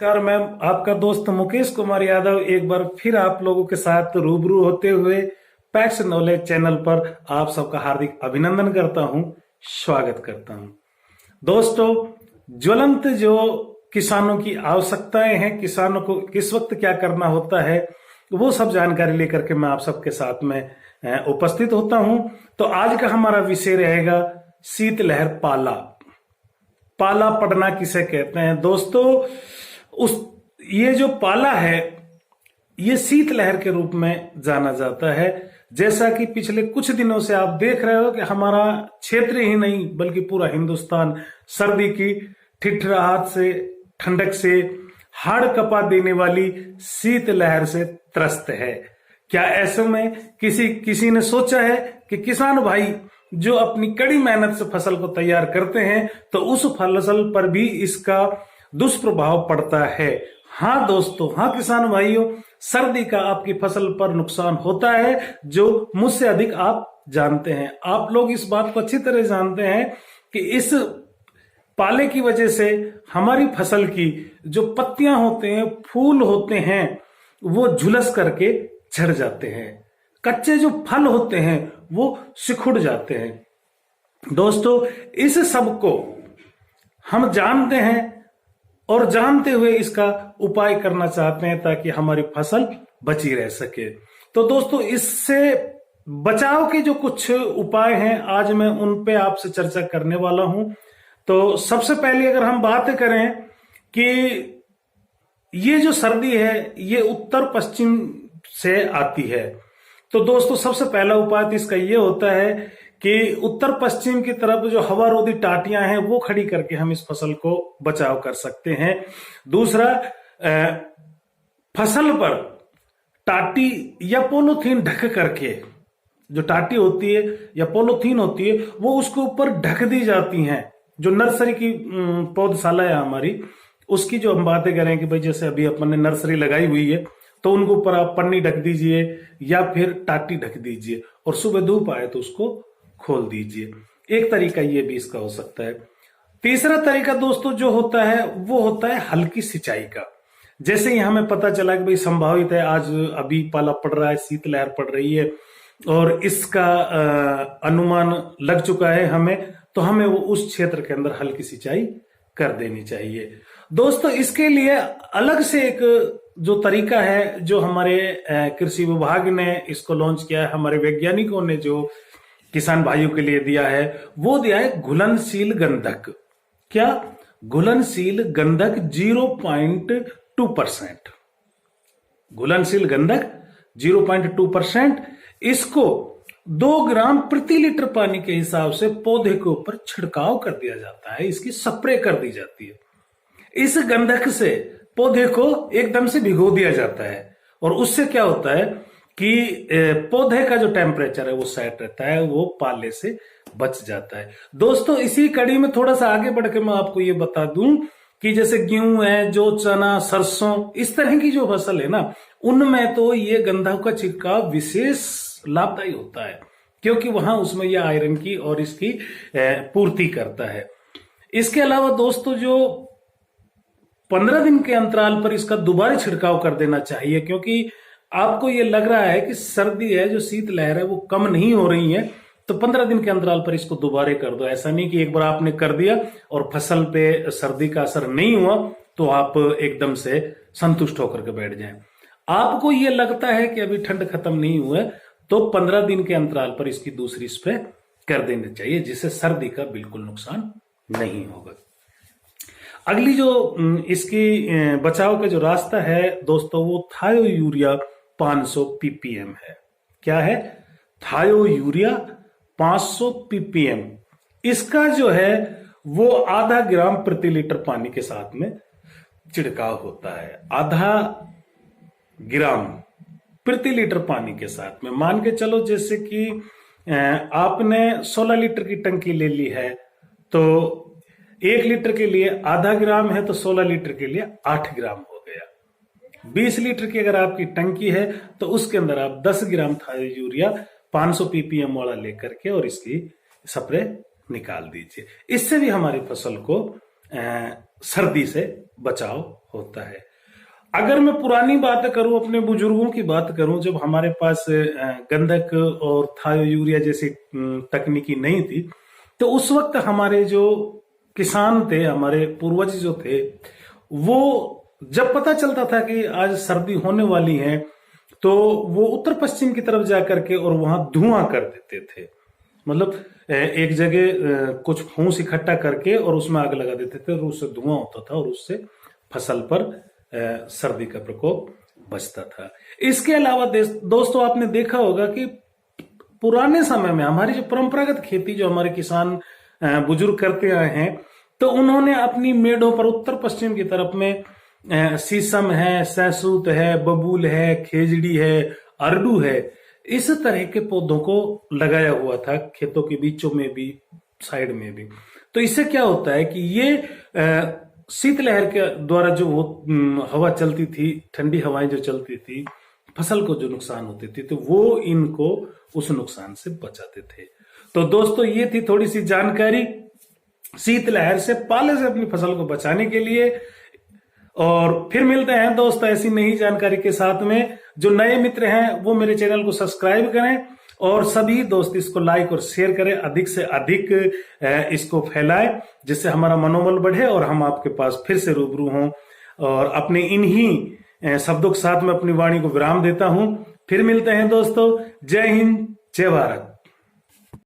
नमस्कार। मैं आपका दोस्त मुकेश कुमार यादव एक बार फिर आप लोगों के साथ रूबरू होते हुए पैक्स नॉलेज चैनल पर आप सबका हार्दिक अभिनंदन करता हूं, स्वागत करता हूं। दोस्तों, ज्वलंत जो किसानों की आवश्यकताएं हैं, किसानों को किस वक्त क्या करना होता है, वो सब जानकारी लेकर के मैं आप सबके साथ में उपस्थित होता हूं। तो आज का हमारा विषय रहेगा शीतलहर पाला। पाला पड़ना किसे कहते हैं दोस्तों? ये जो पाला है, ये शीतलहर के रूप में जाना जाता है। जैसा कि पिछले कुछ दिनों से आप देख रहे हो कि हमारा क्षेत्र ही नहीं बल्कि पूरा हिंदुस्तान सर्दी की ठिठराहट से, ठंडक से, हाड़ कपा देने वाली शीतलहर से त्रस्त है। क्या ऐसे में किसी ने सोचा है कि किसान भाई जो अपनी कड़ी मेहनत से फसल को तैयार करते हैं तो उस फसल पर भी इसका दुष्प्रभाव पड़ता है? हाँ दोस्तों, हाँ किसान भाइयों, सर्दी का आपकी फसल पर नुकसान होता है, जो मुझसे अधिक आप जानते हैं। आप लोग इस बात को अच्छी तरह जानते हैं कि इस पाले की वजह से हमारी फसल की जो पत्तियां होते हैं, फूल होते हैं, वो झुलस करके झड़ जाते हैं। कच्चे जो फल होते हैं वो सिकुड़ जाते हैं। दोस्तों, इस सब को हम जानते हैं और जानते हुए इसका उपाय करना चाहते हैं ताकि हमारी फसल बची रह सके। तो दोस्तों, इससे बचाव के जो कुछ उपाय हैं आज मैं उन पे आपसे चर्चा करने वाला हूं। तो सबसे पहले अगर हम बात करें कि ये जो सर्दी है ये उत्तर पश्चिम से आती है, तो दोस्तों सबसे पहला उपाय तो इसका ये होता है कि उत्तर पश्चिम की तरफ जो हवारोधी टाटियां हैं वो खड़ी करके हम इस फसल को बचाव कर सकते हैं। दूसरा, फसल पर टाटी या पॉलीथीन ढक करके, जो टाटी होती है या पॉलीथीन होती है वो उसके ऊपर ढक दी जाती हैं। जो नर्सरी की पौधशाला है हमारी, उसकी जो हम बातें करें कि भाई जैसे अभी अपन ने नर्सरी लगाई हुई है तो उनके ऊपर आप पन्नी ढक दीजिए या फिर टाटी ढक दीजिए और सुबह धूप आए तो उसको खोल दीजिए। एक तरीका ये भी इसका हो सकता है। तीसरा तरीका दोस्तों जो होता है वो होता है हल्की सिंचाई का। जैसे ही हमें पता चला कि भाई संभावित है आज अभी पाला पड़ रहा है, शीतलहर पड़ रही है और इसका अनुमान लग चुका है हमें, तो हमें वो उस क्षेत्र के अंदर हल्की सिंचाई कर देनी चाहिए। दोस्तों, इसके लिए अलग से एक जो तरीका है जो हमारे कृषि विभाग ने इसको लॉन्च किया है, हमारे वैज्ञानिकों ने जो किसान भाइयों के लिए दिया है, वो दिया है घुलनशील गंधक। क्या? घुलनशील गंधक 0.2%। घुलनशील गंधक 0.2%। इसको 2 ग्राम प्रति लीटर पानी के हिसाब से पौधे के ऊपर छिड़काव कर दिया जाता है, इसकी स्प्रे कर दी जाती है। इस गंधक से पौधे को एकदम से भिगो दिया जाता है और उससे क्या होता है कि पौधे का जो टेम्परेचर है वो सेट रहता है, वो पाले से बच जाता है। दोस्तों, इसी कड़ी में थोड़ा सा आगे बढ़ के मैं आपको ये बता दूं कि जैसे गेहूं है, जो चना, सरसों, इस तरह की जो फसल है ना, उनमें तो ये गंधक का छिड़काव विशेष लाभदायी होता है क्योंकि वहां उसमें यह आयरन की और इसकी पूर्ति करता है। इसके अलावा दोस्तों, जो 15 दिन के अंतराल पर इसका दोबारा छिड़काव कर देना चाहिए, क्योंकि आपको ये लग रहा है कि सर्दी है, जो शीतलहर है वो कम नहीं हो रही है, तो 15 दिन के अंतराल पर इसको दोबारा कर दो। ऐसा नहीं कि एक बार आपने कर दिया और फसल पे सर्दी का असर नहीं हुआ तो आप एकदम से संतुष्ट होकर के बैठ जाएं। आपको ये लगता है कि अभी ठंड खत्म नहीं हुआ है तो 15 दिन के अंतराल पर इसकी दूसरी स्प्रे कर देनी चाहिए, जिससे सर्दी का बिल्कुल नुकसान नहीं होगा। अगली जो इसकी बचाव का जो रास्ता है दोस्तों, वो थायो यूरिया 500 ppm है। क्या है? थायो यूरिया 500 ppm। इसका जो है वो आधा ग्राम प्रति लीटर पानी के साथ में छिड़काव होता है। आधा ग्राम प्रति लीटर पानी के साथ में, मान के चलो जैसे कि आपने 16 लीटर की टंकी ले ली है तो 1 लीटर के लिए आधा ग्राम है तो 16 लीटर के लिए 8 ग्राम हो गया। 20 लीटर की अगर आपकी टंकी है तो उसके अंदर आप 10 ग्राम थायो यूरिया 500 ppm वाला लेकर के और इसकी स्प्रे निकाल दीजिए। इससे भी हमारी फसल को सर्दी से बचाव होता है। अगर मैं पुरानी बात करूं, अपने बुजुर्गों की बात करूं, जब हमारे पास गंधक और थायो यूरिया जैसी तकनीकी नहीं थी, तो उस वक्त हमारे जो किसान थे, हमारे पूर्वज जो थे, वो जब पता चलता था कि आज सर्दी होने वाली है, तो वो उत्तर पश्चिम की तरफ जाकर के और वहां धुआं कर देते थे। मतलब एक जगह कुछ फूस इकट्ठा करके और उसमें आग लगा देते थे, और उससे धुआं होता था और उससे फसल पर सर्दी का प्रकोप बचता था। इसके अलावा दोस्तों, आपने देखा होगा कि पुराने समय में हमारी जो परंपरागत खेती जो हमारे किसान बुजुर्ग करते आए हैं, तो उन्होंने अपनी मेड़ों पर उत्तर पश्चिम की तरफ में शीशम है, सहसूत है, बबूल है, खेजड़ी है, अरडू है, इस तरह के पौधों को लगाया हुआ था, खेतों के बीचों में भी, साइड में भी। तो इससे क्या होता है कि ये शीतलहर के द्वारा जो वो हवा चलती थी, ठंडी हवाएं जो चलती थी, फसल को जो नुकसान होती थी, तो वो इनको उस नुकसान से बचाते थे। तो दोस्तों, ये थी थोड़ी सी जानकारी शीतलहर से, पाले से अपनी फसल को बचाने के लिए। और फिर मिलते हैं दोस्त ऐसी नई जानकारी के साथ में। जो नए मित्र हैं वो मेरे चैनल को सब्सक्राइब करें, और सभी दोस्त इसको लाइक और शेयर करें, अधिक से अधिक इसको फैलाएं, जिससे हमारा मनोबल बढ़े और हम आपके पास फिर से रूबरू हों। और अपने इन्हीं शब्दों के साथ में अपनी वाणी को विराम देता हूं। फिर मिलते हैं दोस्तों। जय हिंद, जय भारत।